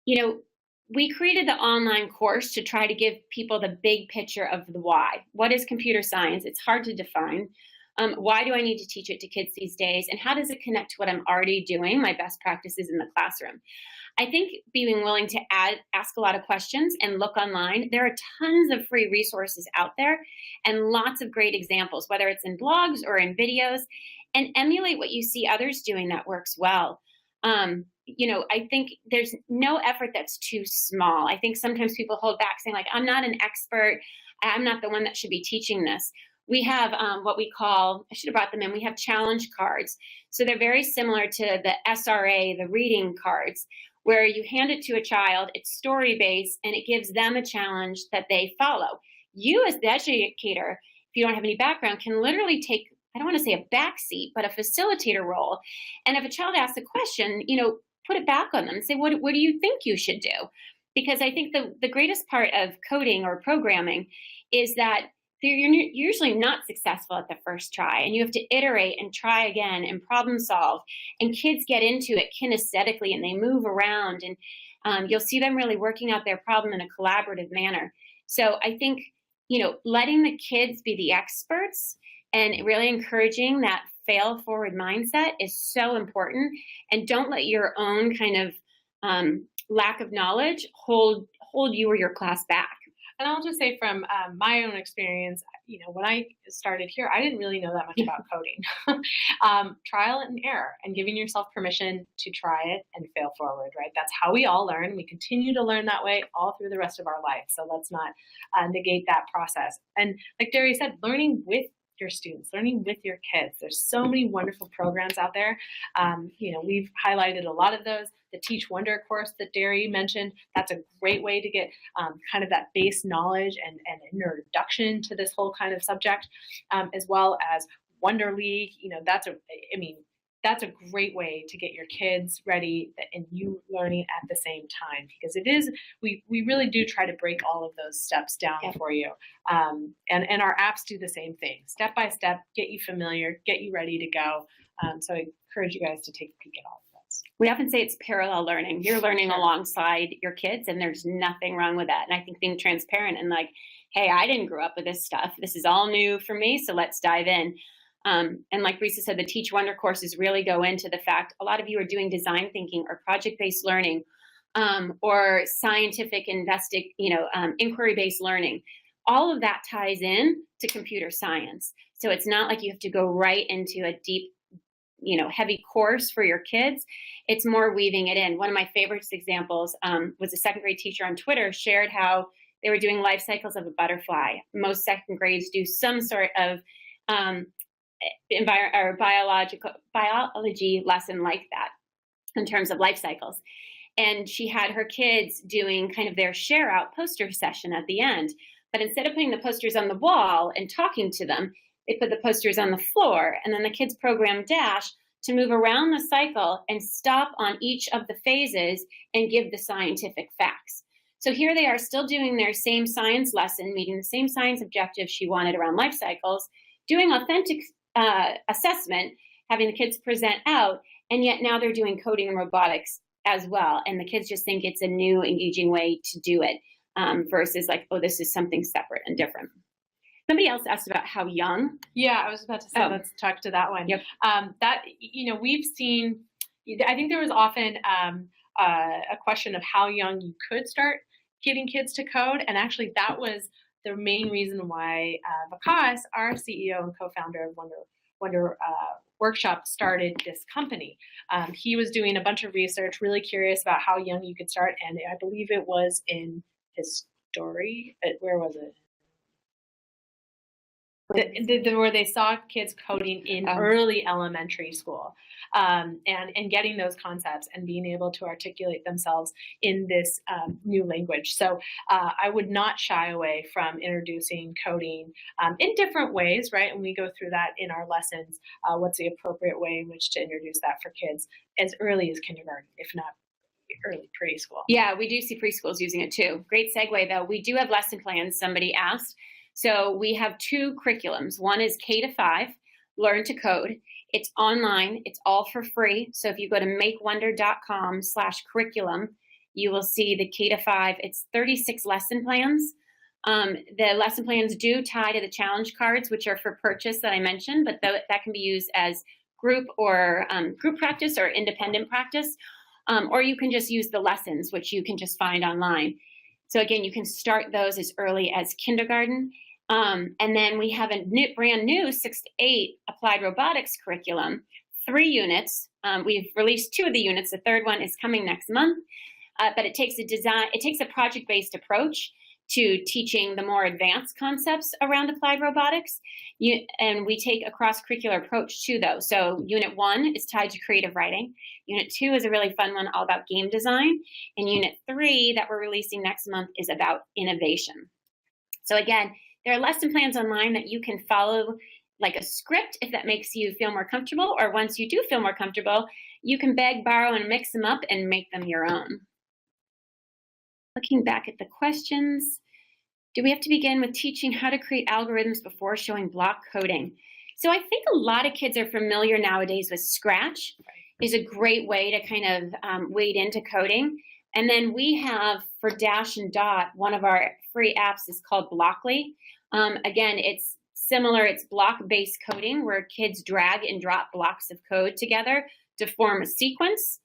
we created the online course to try to give people the big picture of the why. What is computer science? It's hard to define. Why do I need to teach it to kids these days? And how does it connect to what I'm already doing, my best practices in the classroom? I think being willing to ask a lot of questions and look online. There are tons of free resources out there and lots of great examples, whether it's in blogs or in videos, and emulate what you see others doing that works well. I think there's no effort that's too small. I think sometimes people hold back saying, like, I'm not an expert. I'm not the one that should be teaching this. We have what we call, I should have brought them in, we have challenge cards. So they're very similar to the SRA, the reading cards, where you hand it to a child, it's story-based, and it gives them a challenge that they follow. You as the educator, if you don't have any background, can literally take, I don't want to say a backseat, but a facilitator role. And if a child asks a question, put it back on them and say, what do you think you should do? Because I think the greatest part of coding or programming is that you're usually not successful at the first try, and you have to iterate and try again and problem solve. And kids get into it kinesthetically, and they move around, and you'll see them really working out their problem in a collaborative manner. So I think, letting the kids be the experts and really encouraging that fail forward mindset is so important. And don't let your own kind of lack of knowledge hold you or your class back. And I'll just say from my own experience, when I started here, I didn't really know that much about coding. Trial and error and giving yourself permission to try it and fail forward, right? That's how we all learn. We continue to learn that way all through the rest of our life. So let's not negate that process. And like Derry said, learning with your students, learning with your kids. There's so many wonderful programs out there. We've highlighted a lot of those. The Teach Wonder course that Derry mentioned, that's a great way to get kind of that base knowledge and introduction to this whole kind of subject, as well as Wonder League. That's a great way to get your kids ready and you learning at the same time, because we really do try to break all of those steps down for you. And our apps do the same thing, step by step, get you familiar, get you ready to go. So I encourage you guys to take a peek at all of those. We often say it's parallel learning. You're learning alongside your kids, and there's nothing wrong with that. And I think being transparent and like, hey, I didn't grow up with this stuff. This is all new for me, so let's dive in. And like Risa said, the Teach Wonder courses really go into the fact a lot of you are doing design thinking or project-based learning or scientific inquiry-based learning. All of that ties in to computer science. So it's not like you have to go right into a deep, heavy course for your kids. It's more weaving it in. One of my favorite examples was a second grade teacher on Twitter shared how they were doing life cycles of a butterfly. Most second grades do some sort of biology lesson like that in terms of life cycles. And she had her kids doing kind of their share out poster session at the end. But instead of putting the posters on the wall and talking to them, they put the posters on the floor, and then the kids programmed Dash to move around the cycle and stop on each of the phases and give the scientific facts. So here they are still doing their same science lesson, meeting the same science objectives she wanted around life cycles, doing authentic assessment, having the kids present out, and yet now they're doing coding and robotics as well. And the kids just think it's a new, engaging way to do it versus like, oh, this is something separate and different. Somebody else asked about how young. Yeah, I was about to say, let's talk to that one. Yep. That, we've seen, I think there was often a question of how young you could start getting kids to code. And actually that was the main reason why Vikas, our CEO and co-founder of Wonder Workshop, started this company. He was doing a bunch of research, really curious about how young you could start. And I believe it was in his story. Where was it? Where they saw kids coding in early elementary school, and getting those concepts and being able to articulate themselves in this new language. So I would not shy away from introducing coding in different ways, right? And we go through that in our lessons. What's the appropriate way in which to introduce that for kids as early as kindergarten, if not early preschool? Yeah, we do see preschools using it too. Great segue though. We do have lesson plans, somebody asked. So we have two curriculums. One is K-5, Learn to Code. It's online. It's all for free. So if you go to makewonder.com/curriculum, you will see the K-5. It's 36 lesson plans. The lesson plans do tie to the challenge cards, which are for purchase that I mentioned, but that can be used as group or group practice or independent practice, or you can just use the lessons, which you can just find online. So again, you can start those as early as kindergarten. And then we have a brand new 6 to 8 applied robotics curriculum, 3 units. We've released 2 of the units. The third one is coming next month. But it takes a project-based approach to teaching the more advanced concepts around applied robotics. And we take a cross-curricular approach to those. So Unit 1 is tied to creative writing. Unit 2 is a really fun one all about game design. And Unit 3 that we're releasing next month is about innovation. So again, there are lesson plans online that you can follow like a script if that makes you feel more comfortable, or once you do feel more comfortable, you can beg, borrow, and mix them up and make them your own. Looking back at the questions, do we have to begin with teaching how to create algorithms before showing block coding? So I think a lot of kids are familiar nowadays with Scratch. Is a great way to kind of wade into coding. And then we have for Dash and Dot, one of our free apps is called Blockly. Again, it's similar, it's block-based coding where kids drag and drop blocks of code together to form a sequence.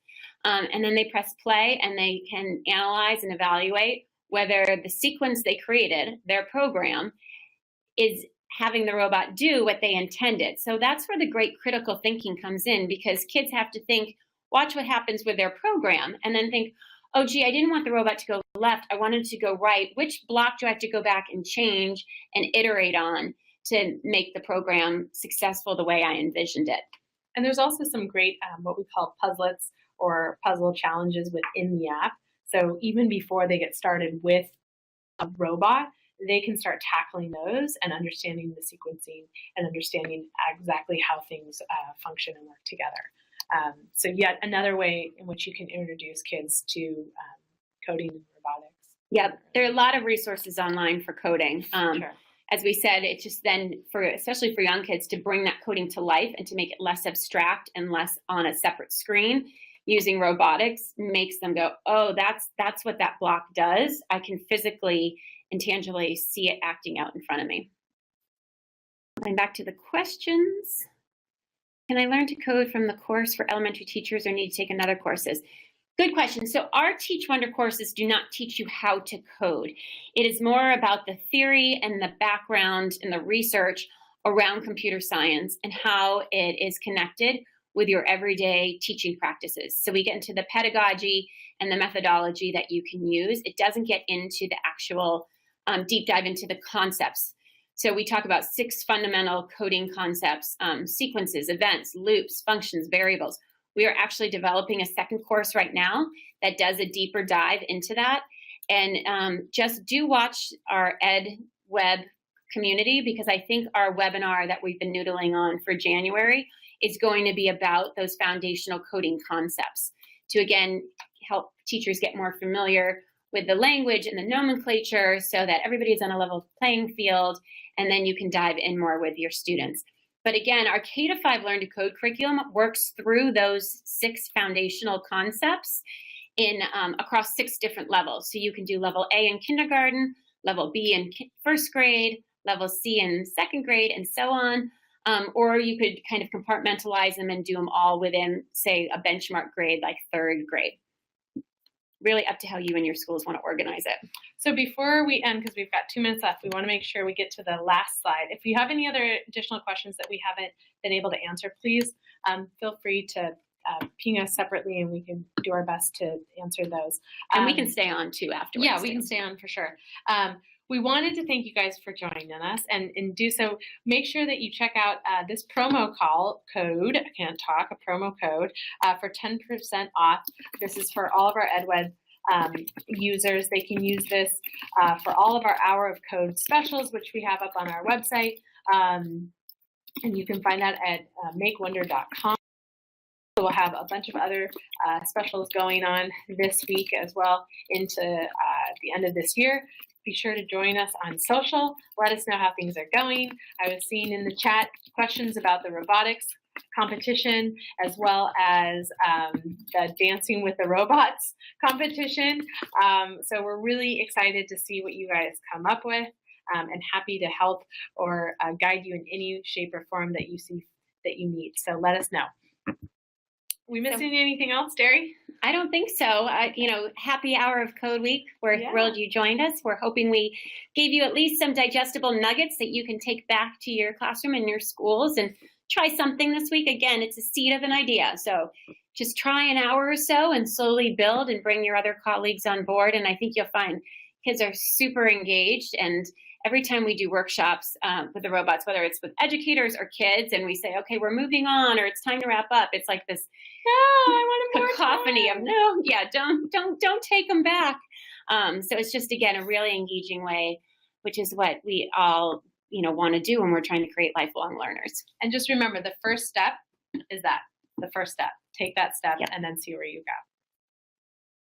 And then they press play and they can analyze and evaluate whether the sequence they created, their program, is having the robot do what they intended. So that's where the great critical thinking comes in, because kids have to think, watch what happens with their program, and then think, oh, gee, I didn't want the robot to go left. I wanted it to go right. Which block do I have to go back and change and iterate on to make the program successful the way I envisioned it? And there's also some great what we call puzzlets or puzzle challenges within the app. So even before they get started with a robot, they can start tackling those and understanding the sequencing and understanding exactly how things function and work together. So yet another way in which you can introduce kids to coding and robotics. Yep, there are a lot of resources online for coding. Sure. As we said, it's just then, especially for young kids, to bring that coding to life and to make it less abstract and less on a separate screen. Using robotics makes them go, oh, that's what that block does. I can physically and tangibly see it acting out in front of me. Going back to the questions. Can I learn to code from the course for elementary teachers or need to take another courses? Good question. So our Teach Wonder courses do not teach you how to code. It is more about the theory and the background and the research around computer science and how it is connected with your everyday teaching practices. So we get into the pedagogy and the methodology that you can use. It doesn't get into the actual deep dive into the concepts. So we talk about 6 fundamental coding concepts, sequences, events, loops, functions, variables. We are actually developing a second course right now that does a deeper dive into that. And just do watch our EdWeb community, because I think our webinar that we've been noodling on for January is going to be about those foundational coding concepts to, again, help teachers get more familiar with the language and the nomenclature so that everybody's on a level playing field, and then you can dive in more with your students. But again, our K-5 Learn to Code curriculum works through those 6 foundational concepts in across 6 different levels. So you can do level A in kindergarten, level B in first grade, level C in second grade, and so on. Or you could kind of compartmentalize them and do them all within, say, a benchmark grade like 3rd grade. Really up to how you and your schools want to organize it. So before we end, because we've got 2 minutes left, we want to make sure we get to the last slide. If you have any other additional questions that we haven't been able to answer, please feel free to ping us separately, and we can do our best to answer those. And we can stay on too afterwards. Yeah, we can stay on for sure. We wanted to thank you guys for joining us, and do so. Make sure that you check out this promo code, I can't talk, a promo code for 10% off. This is for all of our EdWeb users. They can use this for all of our Hour of Code specials, which we have up on our website. And you can find that at makewonder.com. We'll have a bunch of other specials going on this week as well into the end of this year. Be sure to join us on social. Let us know how things are going. I was seeing in the chat questions about the robotics competition, as well as the Dancing with the Robots competition. So we're really excited to see what you guys come up with, and happy to help or guide you in any shape or form that you see that you need. So let us know. We missing anything else, Derry? I don't think so. Happy Hour of Code Week. We're thrilled you joined us. We're hoping we gave you at least some digestible nuggets that you can take back to your classroom and your schools and try something this week. Again, it's a seed of an idea. So just try an hour or so and slowly build and bring your other colleagues on board. And I think you'll find kids are super engaged. And every time we do workshops with the robots, whether it's with educators or kids, and we say, okay, we're moving on, or it's time to wrap up, it's like this cacophony of don't take them back. So it's just, again, a really engaging way, which is what we all want to do when we're trying to create lifelong learners. And just remember, the first step is the first step. Take that step and then see where you go.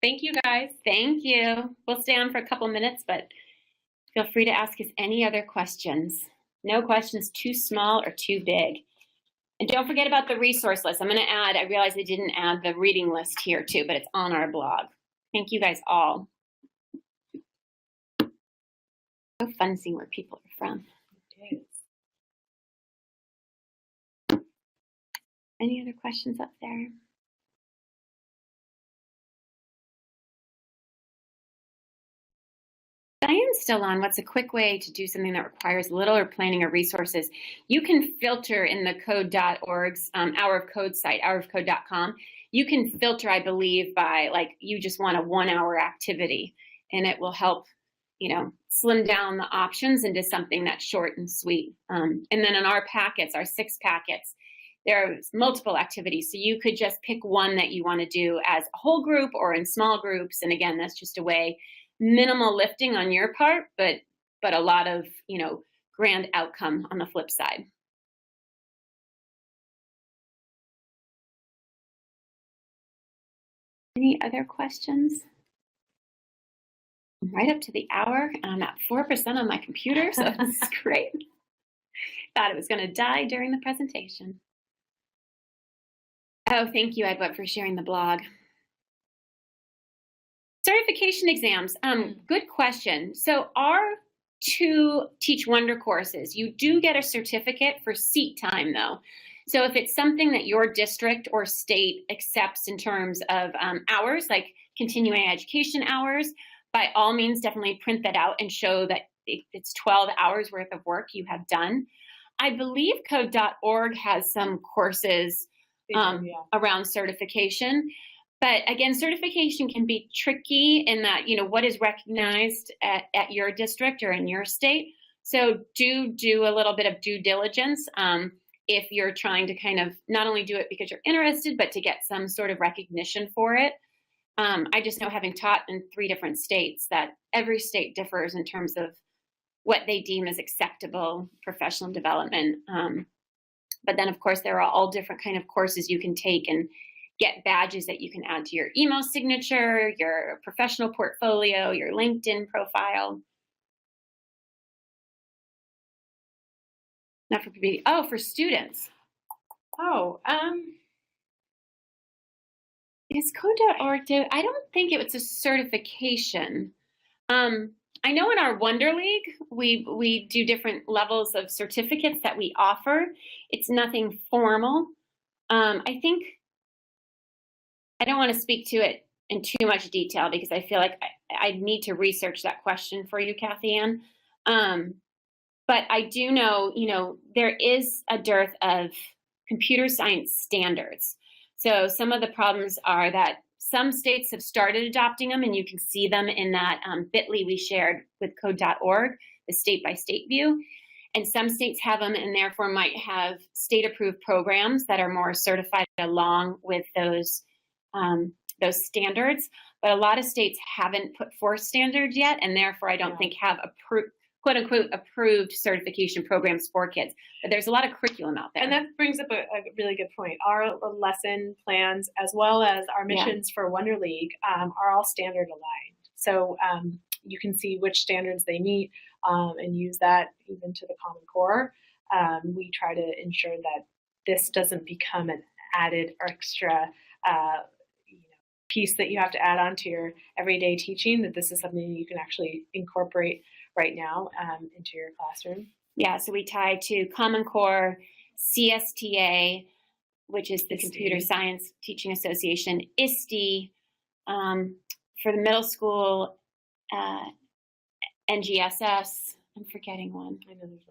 Thank you, guys. Thank you. We'll stay on for a couple minutes, but feel free to ask us any other questions. No questions too small or too big. And don't forget about the resource list. I'm going to add, I realized I didn't add the reading list here too, but it's on our blog. Thank you guys all. So fun seeing where people are from. It is. Any other questions up there? Diane's still on. What's a quick way to do something that requires little or planning or resources? You can filter in the Codeorg's Hour of Code site, hourofcode.com. You can filter, I believe, by you just want a 1-hour activity, and it will help, slim down the options into something that's short and sweet. And then in our packets, our 6 packets, there's multiple activities. So you could just pick one that you want to do as a whole group or in small groups. And again, that's just a way, minimal lifting on your part, but a lot of, grand outcome on the flip side. Any other questions? I'm right up to the hour, and I'm at 4% on my computer, so this is great. Thought it was going to die during the presentation. Oh, thank you, Edward, for sharing the blog. Certification exams, good question. So our 2 Teach Wonder courses, you do get a certificate for seat time though. So if it's something that your district or state accepts in terms of hours, like continuing education hours, by all means, definitely print that out and show that it's 12 hours worth of work you have done. I believe Codeorg has some courses around certification. But again, certification can be tricky in that, what is recognized at your district or in your state. So do a little bit of due diligence. if you're trying to kind of not only do it because you're interested, but to get some sort of recognition for it. I just know, having taught in 3 different states, that every state differs in terms of what they deem as acceptable professional development. But then, of course, there are all different kind of courses you can take and get badges that you can add to your email signature, your professional portfolio, your LinkedIn profile. Not for people. Oh, for students. Oh, Is Codeorg I don't think it was a certification. I know in our Wonder League, we do different levels of certificates that we offer. It's nothing formal. I think, I don't want to speak to it in too much detail because I feel like I need to research that question for you, Kathy Ann. But I do know, there is a dearth of computer science standards. So some of the problems are that some states have started adopting them, and you can see them in that bit.ly we shared with Code.org, the state-by-state view. And some states have them and therefore might have state-approved programs that are more certified along with those standards. But a lot of states haven't put forth standards yet, and therefore I don't think have quote-unquote approved certification programs for kids. But there's a lot of curriculum out there. And that brings up a really good point. Our lesson plans, as well as our missions for Wonder League, are all standard aligned. So you can see which standards they meet and use that even to the Common Core. We try to ensure that this doesn't become an added or extra piece that you have to add on to your everyday teaching, that this is something you can actually incorporate right now into your classroom. Yeah, so we tie to Common Core, CSTA, which is the Computer Science Teaching Association, ISTE, for the middle school, NGSS. I'm forgetting one. I know there's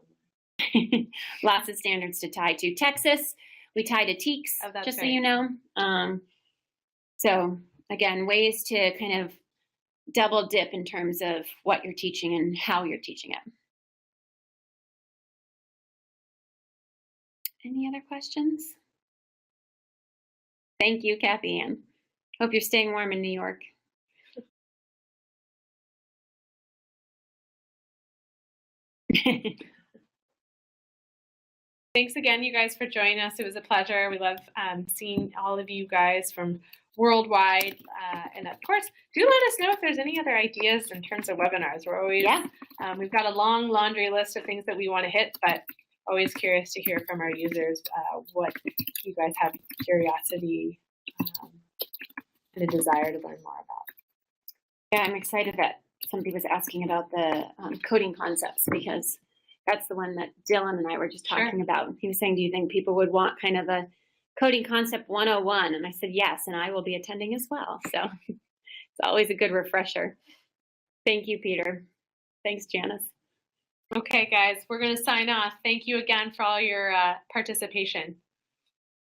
one. Lots of standards to tie to. Texas, we tie to TEKS, just so you know. So again, ways to kind of double dip in terms of what you're teaching and how you're teaching it. Any other questions? Thank you, Kathy Ann. Hope you're staying warm in New York. Thanks again, you guys, for joining us. It was a pleasure. We love seeing all of you guys from worldwide. And of course, do let us know if there's any other ideas in terms of webinars. We're always, we've got a long laundry list of things that we want to hit, but always curious to hear from our users what you guys have curiosity and a desire to learn more about. Yeah, I'm excited that somebody was asking about the coding concepts, because that's the one that Dylan and I were just talking about. He was saying, do you think people would want kind of a Coding Concept 101? And I said, yes, and I will be attending as well. So it's always a good refresher. Thank you, Peter. Thanks, Janice. Okay, guys, we're going to sign off. Thank you again for all your participation.